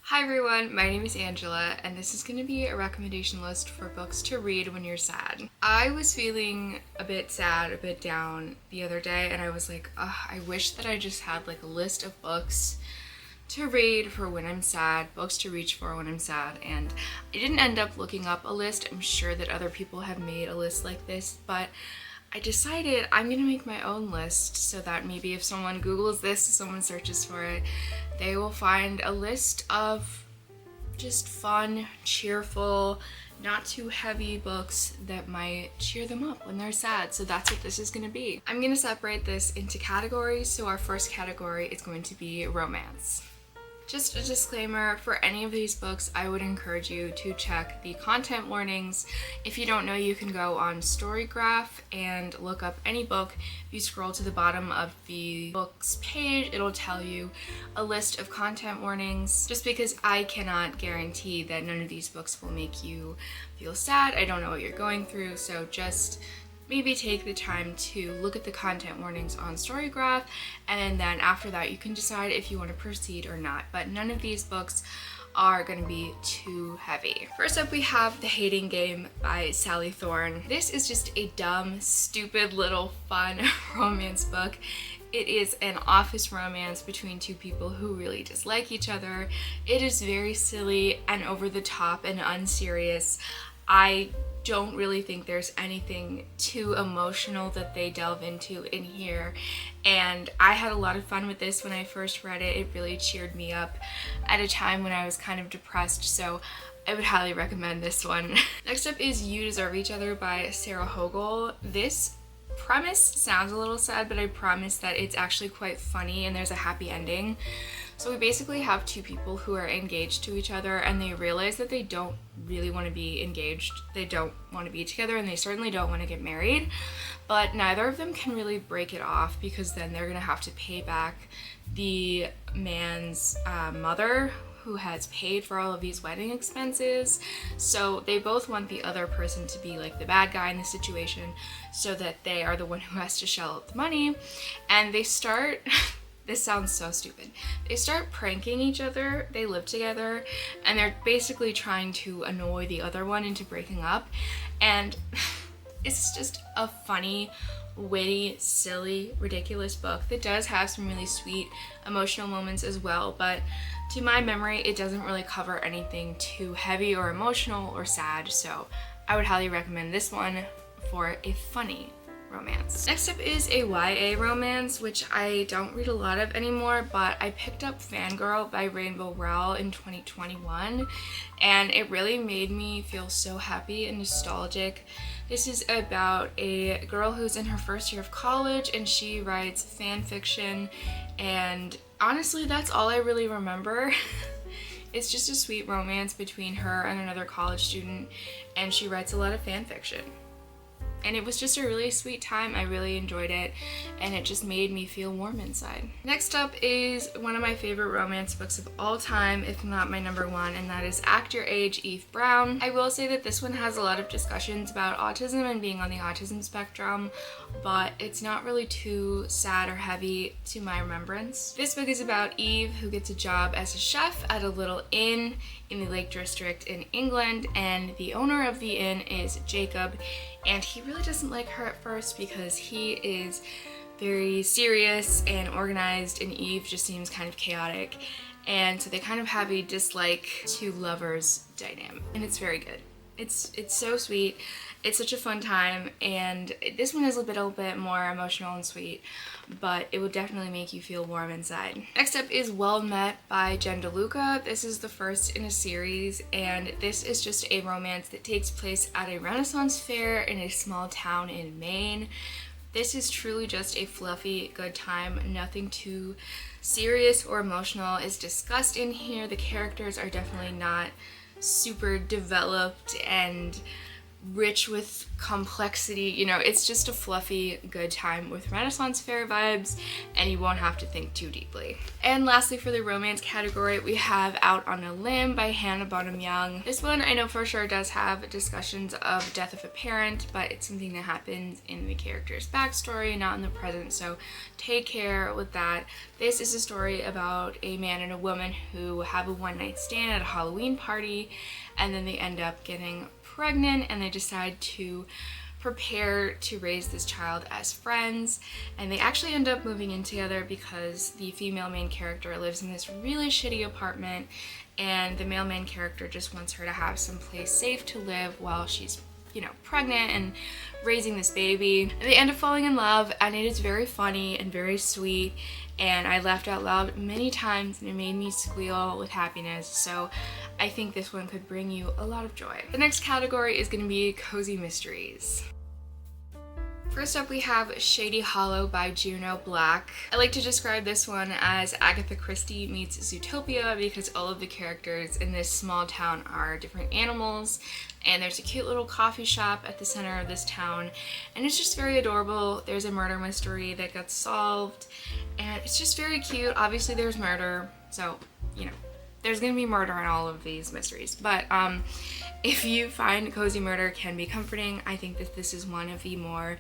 Hi everyone, my name is Angela, and this is going to be a recommendation list for books to read when you're sad. I was feeling a bit sad, a bit down the other day, and I was like, I wish that I just had like a list of books to read for when I'm sad, books to reach for when I'm sad, and I didn't end up looking up a list. I'm sure that other people have made a list like this, but I decided I'm gonna make my own list so that maybe if someone Googles this, someone searches for it, they will find a list of just fun, cheerful, not too heavy books that might cheer them up when they're sad. So that's what this is gonna be. I'm gonna separate this into categories. So our first category is going to be romance. Just a disclaimer, for any of these books, I would encourage you to check the content warnings. If you don't know, you can go on Storygraph and look up any book. If you scroll to the bottom of the book's page, it'll tell you a list of content warnings. Just because I cannot guarantee that none of these books will make you feel sad. I don't know what you're going through, so just maybe take the time to look at the content warnings on Storygraph, and then after that you can decide if you want to proceed or not. But none of these books are going to be too heavy. First up, we have The Hating Game by Sally Thorne. This is just a dumb, stupid little fun romance book. It is an office romance between two people who really dislike each other. It is very silly and over the top and unserious. I don't really think there's anything too emotional that they delve into in here, and I had a lot of fun with this when I first read it. It really cheered me up at a time when I was kind of depressed, so I would highly recommend this one. Next up is You Deserve Each Other by Sarah Hogel. This premise sounds a little sad, but I promise that it's actually quite funny and there's a happy ending. So we basically have two people who are engaged to each other, and they realize that they don't really want to be engaged. They don't want to be together, and they certainly don't want to get married, but neither of them can really break it off because then they're gonna have to pay back the man's mother, who has paid for all of these wedding expenses. So they both want the other person to be like the bad guy in the situation so that they are the one who has to shell out the money. And they start this sounds so stupid. They start pranking each other. They live together and they're basically trying to annoy the other one into breaking up. And it's just a funny, witty, silly, ridiculous book that does have some really sweet emotional moments as well, but to my memory, it doesn't really cover anything too heavy or emotional or sad, so I would highly recommend this one for a funny romance. Next up is a YA romance, which I don't read a lot of anymore, but I picked up Fangirl by Rainbow Rowell in 2021, and it really made me feel so happy and nostalgic. This is about a girl who's in her first year of college, and she writes fan fiction, and honestly, that's all I really remember. It's just a sweet romance between her and another college student, and she writes a lot of fan fiction. And it was just a really sweet time. I really enjoyed it, and it just made me feel warm inside. Next up is one of my favorite romance books of all time, if not my number one, and that is Act Your Age, Eve Brown. I will say that this one has a lot of discussions about autism and being on the autism spectrum, but it's not really too sad or heavy to my remembrance. This book is about Eve, who gets a job as a chef at a little inn in the Lake District in England, and the owner of the inn is Jacob, and he really doesn't like her at first because he is very serious and organized, and Eve just seems kind of chaotic, and so they kind of have a dislike to lovers dynamic, and it's very good. It's so sweet. It's such a fun time, and this one is a little bit more emotional and sweet, but it would definitely make you feel warm inside. Next up is Well Met by Jen DeLuca. This is the first in a series, and this is just a romance that takes place at a Renaissance fair in a small town in Maine. This is truly just a fluffy, good time. Nothing too serious or emotional is discussed in here. The characters are definitely not super developed and rich with complexity. You know, it's just a fluffy, good time with Renaissance fair vibes, and you won't have to think too deeply. And lastly, for the romance category, we have Out on a Limb by Hannah Bonham Young. This one I know for sure does have discussions of death of a parent, but it's something that happens in the character's backstory, not in the present, so take care with that. This is a story about a man and a woman who have a one-night stand at a Halloween party, and then they end up getting pregnant, and they decide to prepare to raise this child as friends, and they actually end up moving in together because the female main character lives in this really shitty apartment, and the male main character just wants her to have some place safe to live while she's, you know, pregnant and raising this baby. And they end up falling in love, and it is very funny and very sweet, and I laughed out loud many times, and it made me squeal with happiness, so I think this one could bring you a lot of joy. The next category is going to be cozy mysteries. First up, we have Shady Hollow by Juno Black. I like to describe this one as Agatha Christie meets Zootopia because all of the characters in this small town are different animals, and there's a cute little coffee shop at the center of this town, and it's just very adorable. There's a murder mystery that gets solved, and it's just very cute. Obviously there's murder, so, you know, there's gonna be murder in all of these mysteries, but if you find cozy murder can be comforting, I think that this is one of the more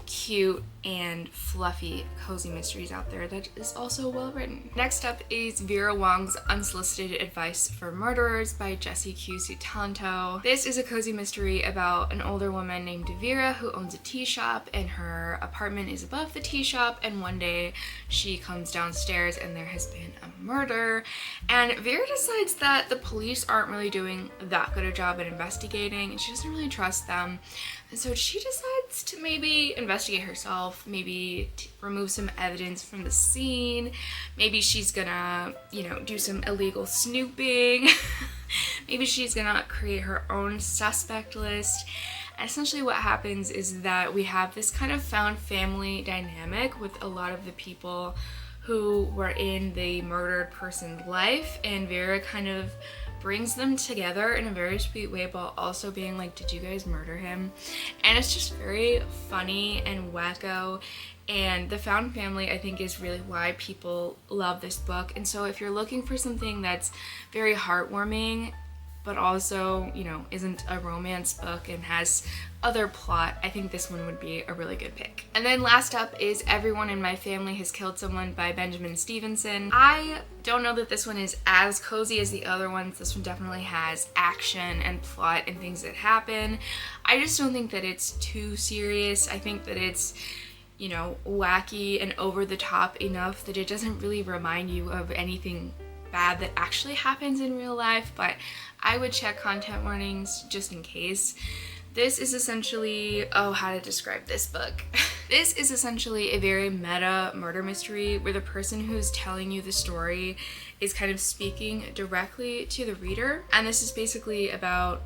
cute and fluffy cozy mysteries out there that is also well written. Next up is Vera Wong's Unsolicited Advice for Murderers by Jessie Q. Sutanto. This is a cozy mystery about an older woman named Vera who owns a tea shop, and her apartment is above the tea shop, and one day she comes downstairs and there has been a murder, and Vera decides that the police aren't really doing that good a job at investigating, and she doesn't really trust them. And so she decides to maybe investigate herself, maybe remove some evidence from the scene. Maybe she's gonna, you know, do some illegal snooping. Maybe she's gonna create her own suspect list. And essentially what happens is that we have this kind of found family dynamic with a lot of the people who were in the murdered person's life, and Vera kind of brings them together in a very sweet way while also being like, did you guys murder him? And it's just very funny and wacko, and the found family I think is really why people love this book. And so if you're looking for something that's very heartwarming but also, you know, isn't a romance book and has other plot, I think this one would be a really good pick. And then last up is Everyone in My Family Has Killed Someone by Benjamin Stevenson. I don't know that this one is as cozy as the other ones. This one definitely has action and plot and things that happen. I just don't think that it's too serious. I think that it's, you know, wacky and over the top enough that it doesn't really remind you of anything bad that actually happens in real life, but I would check content warnings just in case. This is essentially, oh, how to describe this book. This is essentially a very meta murder mystery where the person who's telling you the story is kind of speaking directly to the reader. And this is basically about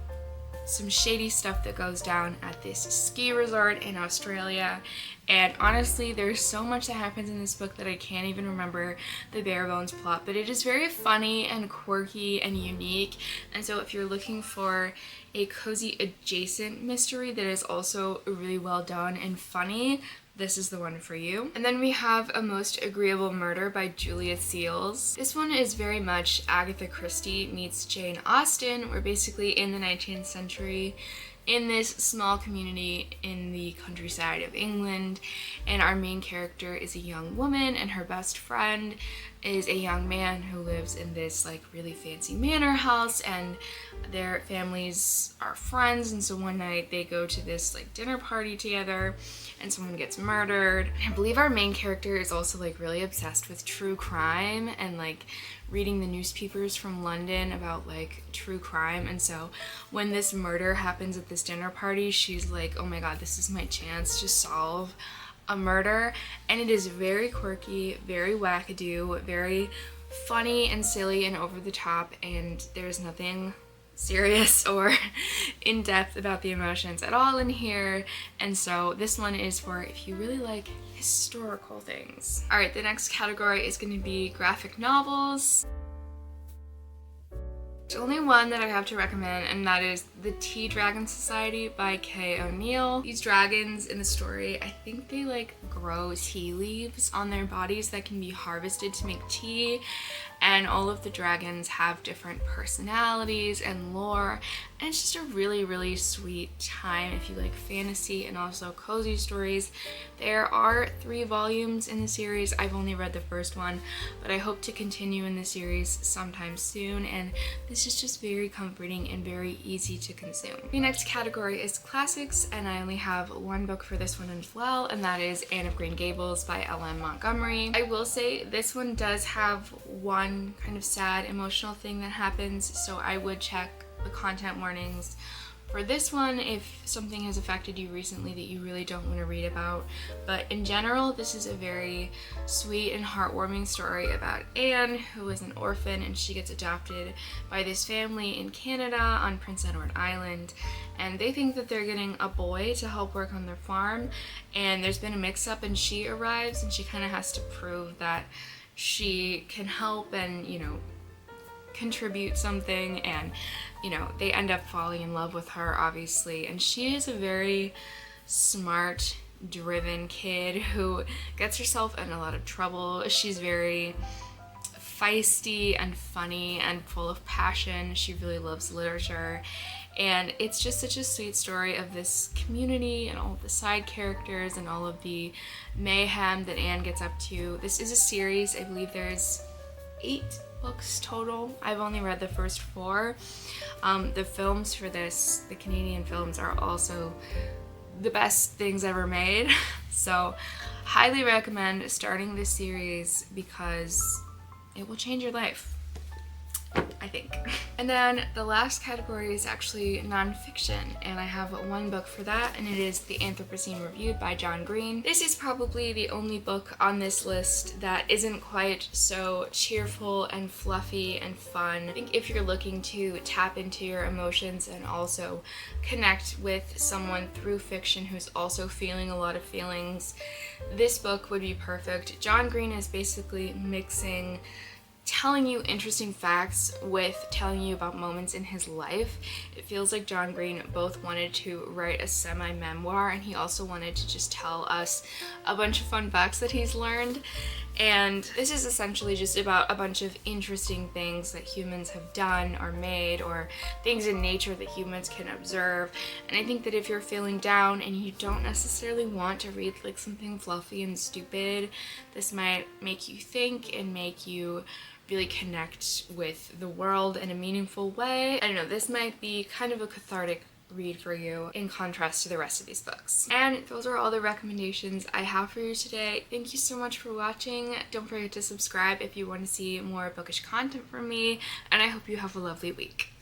some shady stuff that goes down at this ski resort in Australia. And honestly, there's so much that happens in this book that I can't even remember the bare bones plot, but it is very funny and quirky and unique. And so if you're looking for a cozy adjacent mystery that is also really well done and funny, this is the one for you. And then we have A Most Agreeable Murder by Julia Seals. This one is very much Agatha Christie meets Jane Austen. We're basically in the 19th century in this small community in the countryside of England, and our main character is a young woman and her best friend is a young man who lives in this like really fancy manor house, and their families are friends. And so one night they go to this like dinner party together and someone gets murdered. I believe our main character is also like really obsessed with true crime and like reading the newspapers from London about like true crime. And so when this murder happens at this dinner party, she's like, oh my god, this is my chance to solve a murder. And it is very quirky, very wackadoo, very funny and silly and over the top, and there's nothing serious or in-depth about the emotions at all in here. And so this one is for if you really like historical things. All right, the next category is going to be graphic novels. There's only one that I have to recommend, and that is The Tea Dragon Society by Kay O'Neill. These dragons in the story, I think they like grow tea leaves on their bodies that can be harvested to make tea, and all of the dragons have different personalities and lore, and it's just a really sweet time if you like fantasy and also cozy stories. There are 3 volumes in the series. I've only read the first one, but I hope to continue in the series sometime soon, and this is just very comforting and very easy to consume. The next category is classics, and I only have one book for this one as well, and that is Anne of Green Gables by L.M. Montgomery. I will say this one does have one kind of sad emotional thing that happens, so I would check the content warnings for this one if something has affected you recently that you really don't want to read about. But in general, this is a very sweet and heartwarming story about Anne, who is an orphan, and she gets adopted by this family in Canada on Prince Edward Island, and they think that they're getting a boy to help work on their farm, and there's been a mix-up, and she arrives and she kind of has to prove that she can help and, you know, contribute something, and you know, they end up falling in love with her, obviously, and she is a very smart, driven kid who gets herself in a lot of trouble. She's very feisty and funny and full of passion. She really loves literature, and it's just such a sweet story of this community and all of the side characters and all of the mayhem that Anne gets up to. This is a series. I believe there's 8 books total. I've only read the first 4. The films for this, the Canadian films, are also the best things ever made. So highly recommend starting this series because it will change your life, I think. And then the last category is actually nonfiction, and I have one book for that, and it is The Anthropocene Reviewed by John Green. This is probably the only book on this list that isn't quite so cheerful and fluffy and fun. I think if you're looking to tap into your emotions and also connect with someone through fiction who's also feeling a lot of feelings, this book would be perfect. John Green is basically mixing telling you interesting facts with telling you about moments in his life. It feels like John Green both wanted to write a semi-memoir, and he also wanted to just tell us a bunch of fun facts that he's learned. And this is essentially just about a bunch of interesting things that humans have done or made, or things in nature that humans can observe. And I think that if you're feeling down and you don't necessarily want to read like something fluffy and stupid, this might make you think and make you really connect with the world in a meaningful way. I don't know, this might be kind of a cathartic read for you in contrast to the rest of these books. And those are all the recommendations I have for you today. Thank you so much for watching. Don't forget to subscribe if you want to see more bookish content from me, and I hope you have a lovely week.